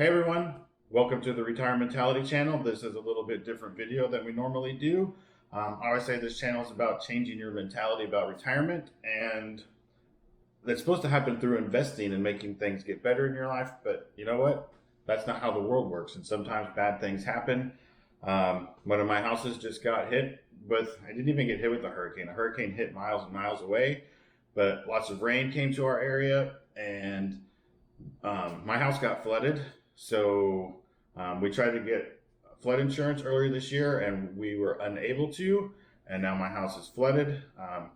Hey everyone, welcome to the Retirement Mentality channel. This is a little bit different video than we normally do. I always say this channel is about changing your mentality about retirement, and that's supposed to happen through investing and making things get better in your life. But you know what? That's not how the world works, and sometimes bad things happen. One of my houses just got hit with, I didn't even get hit with a hurricane. A hurricane hit miles and miles away, but lots of rain came to our area, and my house got flooded. So we tried to get flood insurance earlier this year and we were unable to, and now my house is flooded.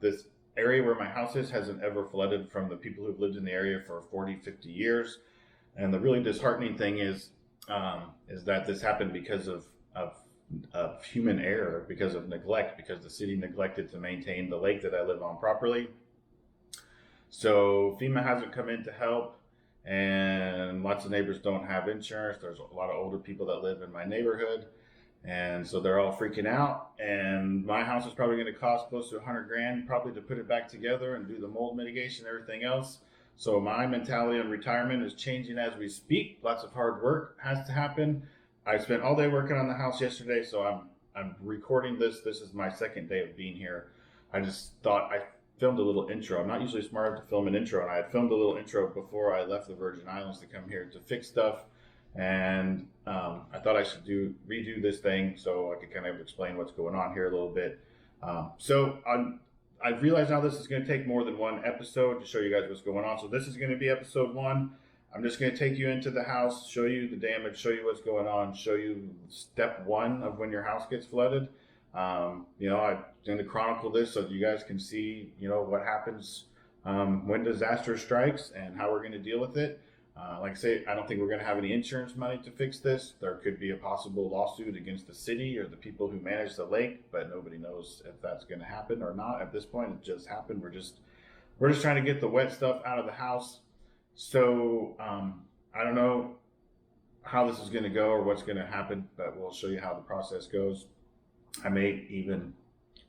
This area where my house is hasn't ever flooded from the people who've lived in the area for 40, 50 years. And the really disheartening thing is that this happened because of human error, because of neglect, because the city neglected to maintain the lake that I live on properly. So FEMA hasn't come in to help. And lots of neighbors don't have insurance. There's a lot of older people that live in my neighborhood, and so they're all freaking out. And my house is probably going to cost close to $100,000 probably to put it back together and do the mold mitigation and everything else. So my mentality on retirement is changing as we speak. Lots of hard work has to happen. I spent all day working on the house yesterday, so I'm recording this. This is my second day of being here. I just thought I filmed a little intro. I'm not usually smart enough to film an intro, and I had filmed a little intro before I left the Virgin Islands to come here to fix stuff. And I thought I should redo this thing so I could kind of explain what's going on here a little bit. I've realized now this is going to take more than one episode to show you guys what's going on. So this is going to be episode 1. I'm just going to take you into the house, show you the damage, show you what's going on, show you step 1 of when your house gets flooded. I'm going to chronicle this so that you guys can see, what happens when disaster strikes and how we're going to deal with it. Like I say, I don't think we're going to have any insurance money to fix this. There could be a possible lawsuit against the city or the people who manage the lake, but nobody knows if that's going to happen or not. At this point, it just happened. We're just trying to get the wet stuff out of the house. So I don't know how this is going to go or what's going to happen, but we'll show you how the process goes. I may even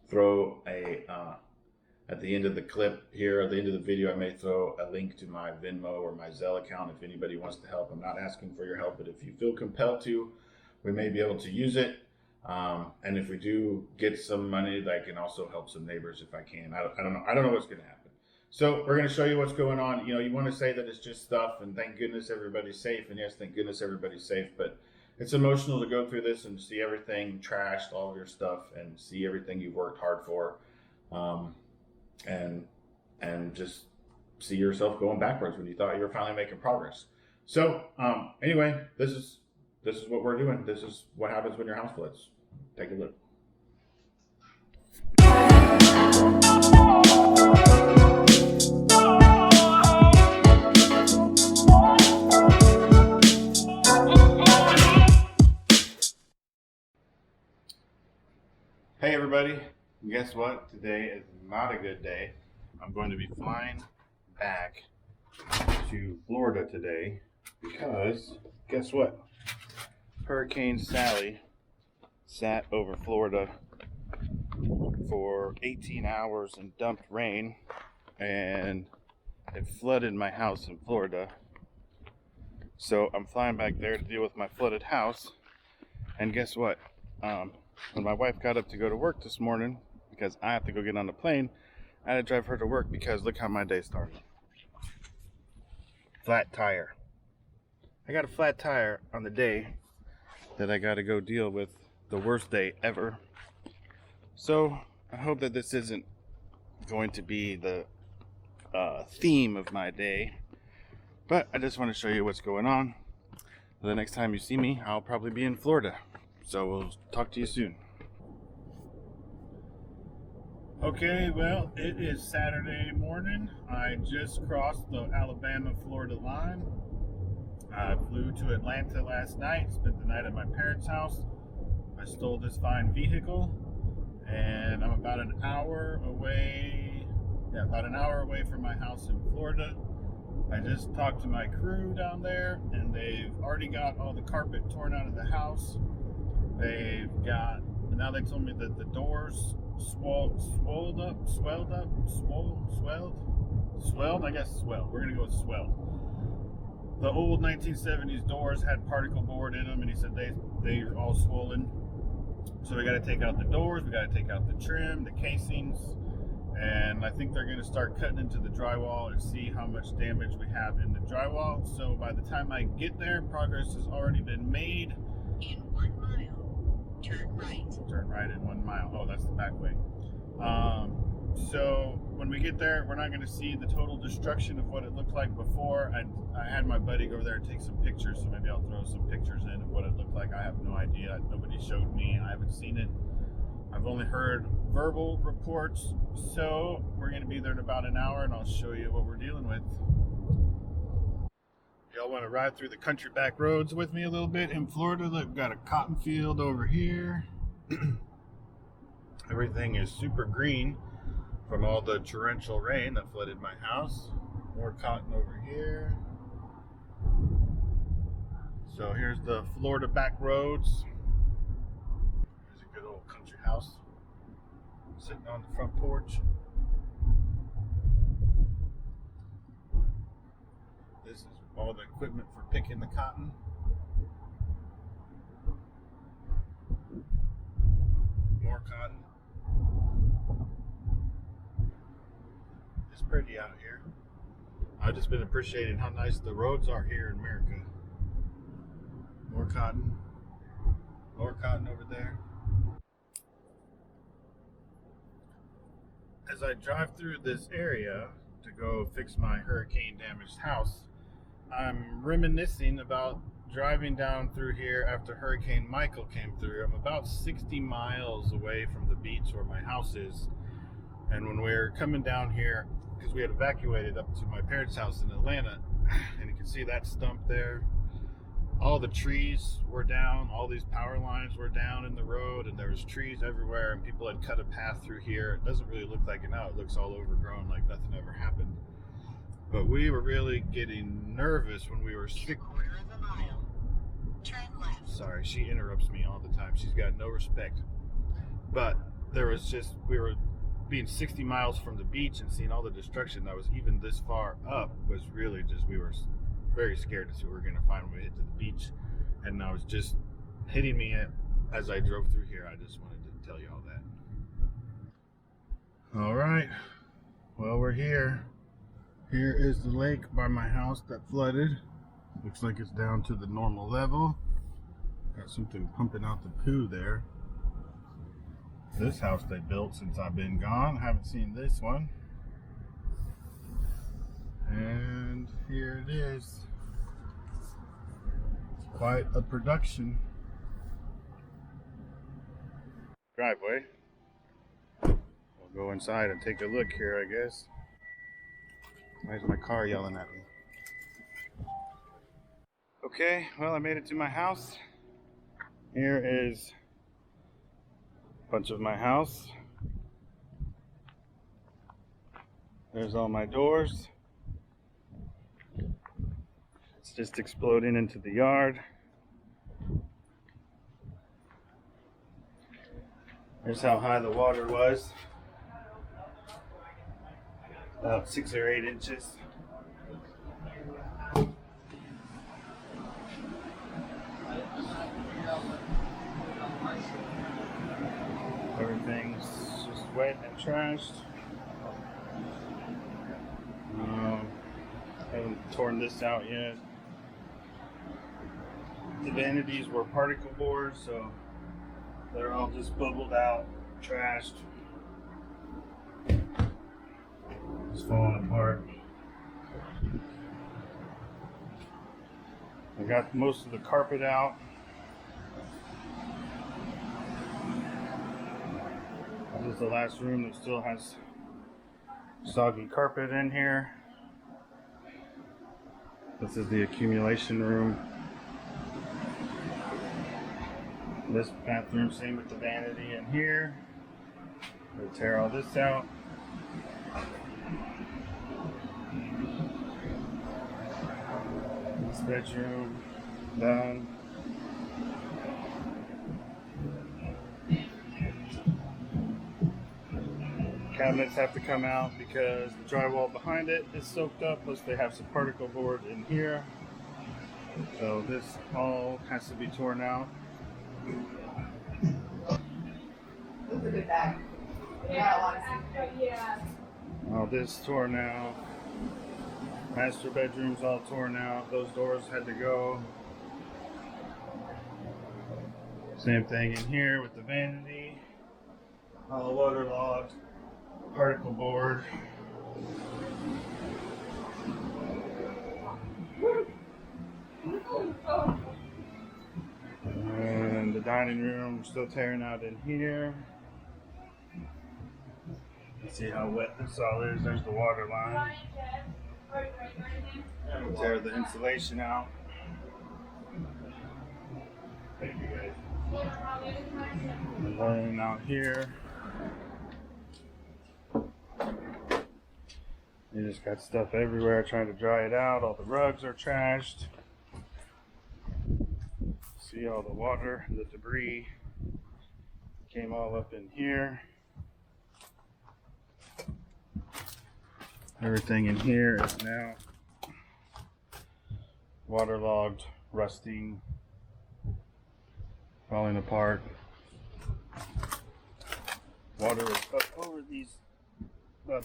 throw at the end of the clip here, at the end of the video, I may throw a link to my Venmo or my Zelle account if anybody wants to help. I'm not asking for your help, but if you feel compelled to, we may be able to use it. And if we do get some money, I can also help some neighbors if I can. I don't know. I don't know what's going to happen. So we're going to show you what's going on. You want to say that it's just stuff, and thank goodness everybody's safe. And yes, thank goodness everybody's safe. But it's emotional to go through this and see everything trashed, all of your stuff, and see everything you've worked hard for, and just see yourself going backwards when you thought you were finally making progress. So anyway, this is what we're doing. This is what happens when your house floods. Take a look. Hey everybody, guess what? Today is not a good day. I'm going to be flying back to Florida today because guess what? Hurricane Sally sat over Florida for 18 hours and dumped rain, and it flooded my house in Florida. So I'm flying back there to deal with my flooded house, and guess what? When my wife got up to go to work this morning, because I have to go get on the plane, I had to drive her to work because look how my day started. Flat tire. I got a flat tire on the day that I got to go deal with the worst day ever. So I hope that this isn't going to be the theme of my day, but I just want to show you what's going on. The next time you see me, I'll probably be in Florida. So we'll talk to you soon. Okay, well, it is Saturday morning. I just crossed the Alabama-Florida line. I flew to Atlanta last night, spent the night at my parents' house. I stole this fine vehicle, and I'm about an hour away from my house in Florida. I just talked to my crew down there, and they've already got all the carpet torn out of the house. Now they told me that the doors swelled. We're gonna go with swelled. the old 1970s doors had particle board in them, and he said they're all swollen. So we got to take out the doors, we got to take out the trim, the casings, and I think they're going to start cutting into the drywall and see how much damage we have in the drywall. So by the time I get there, progress has already been made. In 1 mile, turn right. Turn right in 1 mile. Oh, that's the back way. So when we get there, we're not going to see the total destruction of what it looked like before. I had my buddy go over there and take some pictures, so maybe I'll throw some pictures in of what it looked like. I have no idea. Nobody showed me. I haven't seen it. I've only heard verbal reports. So we're going to be there in about an hour, and I'll show you what we're dealing with. Y'all want to ride through the country back roads with me a little bit in Florida? Look, we've got a cotton field over here. Everything is super green from all the torrential rain that flooded my house. More cotton over here. So here's the Florida back roads. Here's a good old country house sitting on the front porch. This is all the equipment for picking the cotton. More cotton. It's pretty out here. I've just been appreciating how nice the roads are here in America. More cotton. More cotton over there. As I drive through this area to go fix my hurricane damaged house, I'm reminiscing about driving down through here after Hurricane Michael came through. I'm about 60 miles away from the beach where my house is. And when we were coming down here, because we had evacuated up to my parents' house in Atlanta, and you can see that stump there. All the trees were down, all these power lines were down in the road, and there was trees everywhere, and people had cut a path through here. It doesn't really look like it now. It looks all overgrown, like nothing ever happened. But we were really getting nervous when we were sick. Quarter of a mile, turn left. Sorry, she interrupts me all the time. She's got no respect. But there was just, we were being 60 miles from the beach and seeing all the destruction that was even this far up was really just, we were very scared to see what we were going to find when we hit to the beach. And I was just hitting me as I drove through here. I just wanted to tell you all that. All right. Well, we're here. Here is the lake by my house that flooded. Looks like it's down to the normal level. Got something pumping out the poo there. This house they built since I've been gone. Haven't seen this one. And here it is. Quite a production. Driveway. We'll go inside and take a look here, I guess. Why is my car yelling at me? Okay, well, I made it to my house. Here is a bunch of my house. There's all my doors. It's just exploding into the yard. Here's how high the water was. About 6 or 8 inches. Everything's just wet and trashed. Haven't torn this out yet. The vanities were particle boards, so they're all just bubbled out, trashed. It's falling apart. I got most of the carpet out. This is the last room that still has soggy carpet in here. This is the accumulation room. This bathroom, same with the vanity in here. We'll tear all this out. This bedroom, done. Cabinets have to come out because the drywall behind it is soaked up, plus they have some particle board in here. So this all has to be torn out. That's a good bag. Yeah. All this torn out. Master bedroom's all torn out. Those doors had to go. Same thing in here with the vanity. All waterlogged. Particle board. And the dining room still tearing out in here. You see how wet this all is. There's the water line. Tear the insulation out. Thank you guys. And then out here, you just got stuff everywhere trying to dry it out. All the rugs are trashed. See all the water, the debris came all up in here. Everything in here is now waterlogged, rusting, falling apart. Water is up over these, a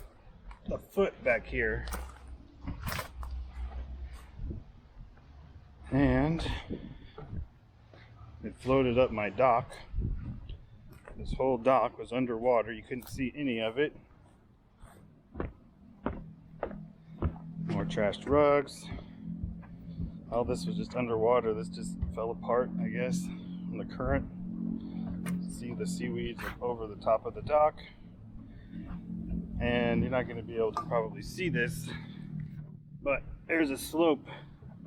foot back here. And it floated up my dock. This whole dock was underwater. You couldn't see any of it. More trashed rugs. All this was just underwater. This just fell apart, I guess, from the current. See the seaweeds over the top of the dock. And you're not going to be able to probably see this, but there's a slope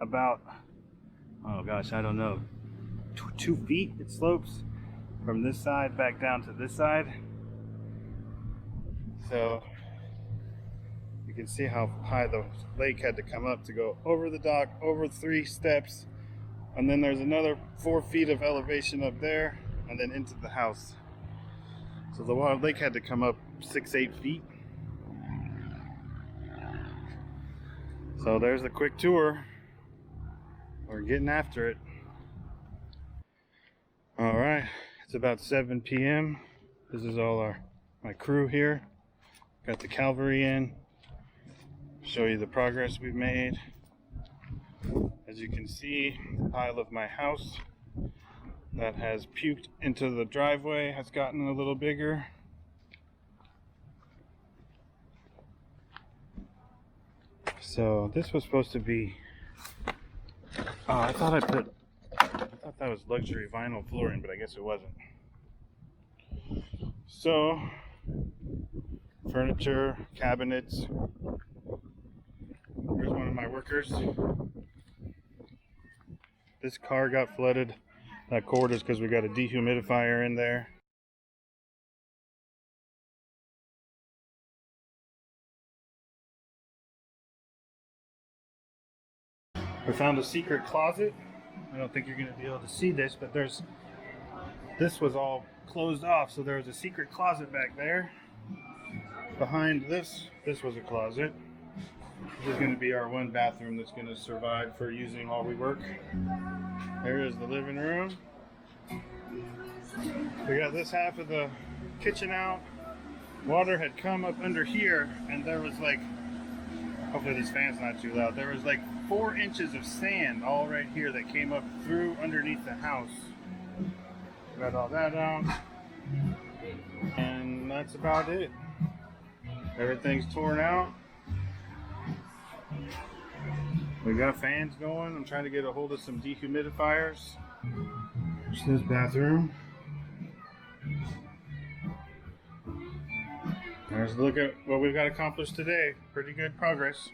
about, oh gosh, I don't know, 2 feet it slopes from this side back down to this side. So you can see how high the lake had to come up to go over the dock, over 3 steps, and then there's another 4 feet of elevation up there, and then into the house. So the lake had to come up 6-8 feet. So there's a quick tour. We're getting after it. All right, it's about 7 p.m. This is all my crew here. Got the cavalry in. Show you the progress we've made. As you can see, the pile of my house that has puked into the driveway has gotten a little bigger. So this was supposed to be, oh, I thought that was luxury vinyl flooring, but I guess it wasn't. So, furniture, cabinets. Here's one of my workers. This car got flooded. That cord is because we got a dehumidifier in there. We found a secret closet. I don't think you're going to be able to see this, but this was all closed off, so there was a secret closet back there. Behind this was a closet. This is going to be our one bathroom that's going to survive for using while we work. There is the living room. We got this half of the kitchen out. Water had come up under here, and there was like, hopefully this fan's not too loud, there was like 4 inches of sand all right here that came up through underneath the house. Got all that out, and that's about it. Everything's torn out. We got fans going. I'm trying to get a hold of some dehumidifiers. There's this bathroom. There's a look at what we've got accomplished today. Pretty good progress.